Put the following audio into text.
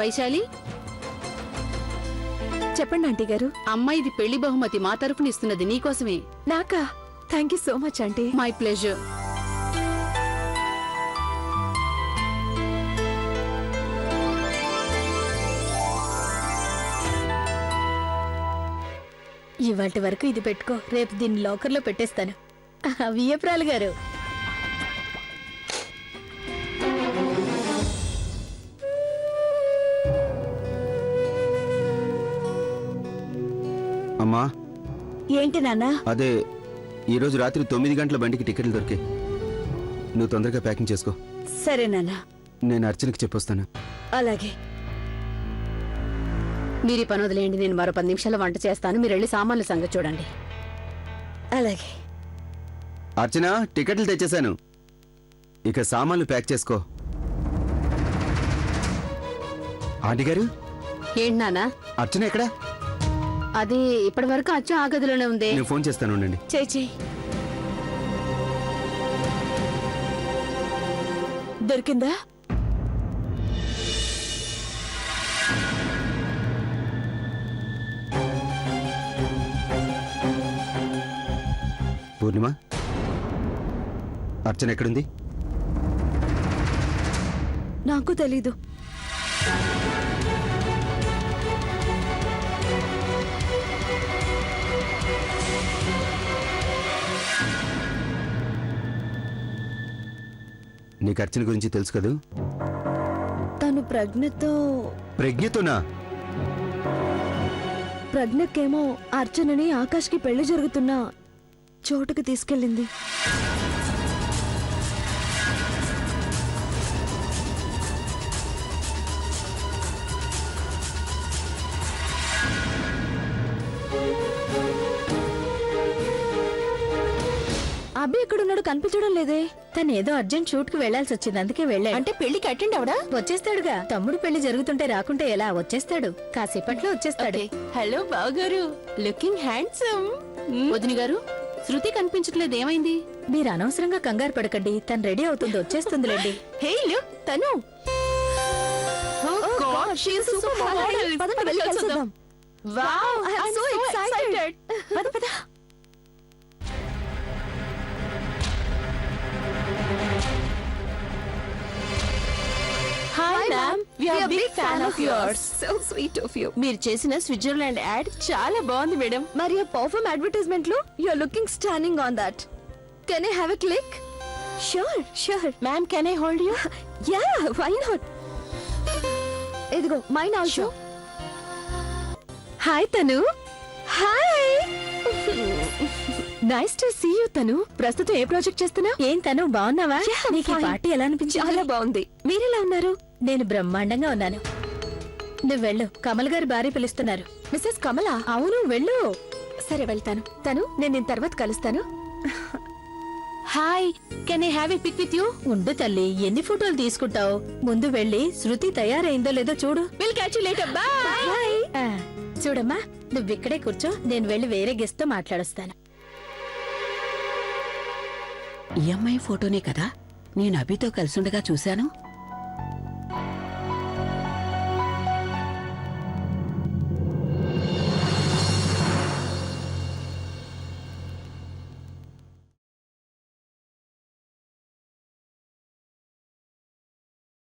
వైశాలి, చెప్పండి ఆంటీ గారు. అమ్మ ఇది పెళ్లి బహుమతి మా తరఫున ఇస్తున్నది నీకోసమే. నాకా? Thank you so much aunty. My pleasure. ఇవాటి వరకు ఇది పెట్టుకో, రేపు దీన్ని లాకర్లో పెట్టేస్తాను. వియ్యప్రాలు గారు, అమ్మా. ఏంటి నాన్న? అదే ఈరోజు రాత్రి 9 గంటల బండికి టికెట్లు దొరికాయి. నువ్వు తొందరగా ప్యాకింగ్ చేసుకో. సరే నాన్న. నేను అర్చనకి చెప్పొస్తాను. అలాగే. మీరు పని వదిలేయండి, నేను మరో 10 నిమిషాల వంట చేస్తాను. మీరు వెళ్ళి సామాన్ల సంగతి చూడండి. అలాగే. అర్చన, టికెట్లు తెచ్చేశాను, ఇక సామాన్లు ప్యాక్ చేసుకో. ఆంటీ గారు. ఏంటి నాన్న? అర్చన ఎక్కడా? అది ఇప్పటి వరకు అచ్చు ఆ గదిలోనే ఉంది. నేను ఫోన్ చేస్తాను, ఉండండి. చేయి. దొరికిందా? పూర్ణిమ, అర్చన ఎక్కడుంది? నాకు తెలీదు. నీకు అర్చన గురించి తెలుసు కదూ? తను ప్రజ్ఞతో. ప్రజ్ఞతోనా? ప్రజ్ఞకేమో అర్చనని ఆకాష్కి పెళ్లి జరుగుతున్న చోటుకు తీసుకెళ్ళింది. అబ్బి ఎక్కడున్నాడు? కనిపించడం లేదే. తను ఏదో అర్జెంట్ షూట్ కి వెళ్లాల్సి వచ్చింది, అందుకే వెళ్ళాడు. అంటే పెళ్లికి అటెండ్ అవడా? వచ్చేస్తాడుగా. తమ్ముడు పెళ్లి జరుగుతుంటే రాకుంటే ఎలా? వచ్చేస్తాడు, కాసేపట్లో వచ్చేస్తాడు. హలో బావగారు, లుకింగ్ హ్యాండ్సమ్. వదిన గారు, శృతి కనిపించట్లేదు, ఏమైంది? మీరు అనవసరంగా కంగారు పడకండి, తను రెడీ అవుతుంది, వచ్చేస్తుందిలేండి. హే లుక్, తను. Oh God, she is super model. పదండి, వెళ్ళి కలిసేద్దాం. Wow, I am so excited. పద పద. Hi ma'am, we are big fan of yours. So sweet of you. మీరు చేసిన స్విట్జర్లాండ్ యాడ్ చాలా బాగుంది మేడం. మరి ఆ పర్ఫ్యూమ్ అడ్వర్టైజ్మెంట్ లో you are looking stunning on that. Can I have a click? Sure sure. Ma'am, can I hold you? Yeah, why not. ఇదిగో mine also. Hi Tanu. Hi. Nice to see you Tanu. ప్రస్తుతం ఏ project చేస్తున్నావు? ఏం తను, బాగున్నావా? నీకు ఈ party ఎలా అనిపించింది? చాలా బాగుంది. మీరెలా ఉన్నారు? నేను బ్రహ్మాండంగా ఉన్నాను. నువ్వు వెళ్ళు, కమల్ గారి భార్య పిలుస్తున్నారు. మిస్సెస్ కమలా? అవును, వెళ్ళు. సరే వెళ్తాను. తను, నేను దీని తర్వాత కలుస్తాను. Hi, can I have a pic with you? ఉండు తల్లి, ఎన్ని ఫోటోలు తీసుకుంటావు? ముందు వెళ్ళి శృతి తయారైందో లేదో చూడు. Will catch you later. By. చూడమ్మా, నువ్వు ఇక్కడే కూర్చో, నేను వెళ్ళి వేరే గెస్ట్ తో మాట్లాడొస్తాను. ఈ అమ్మాయి ఫోటోనే కదా నేను అభితో కలిసుండగా చూశాను.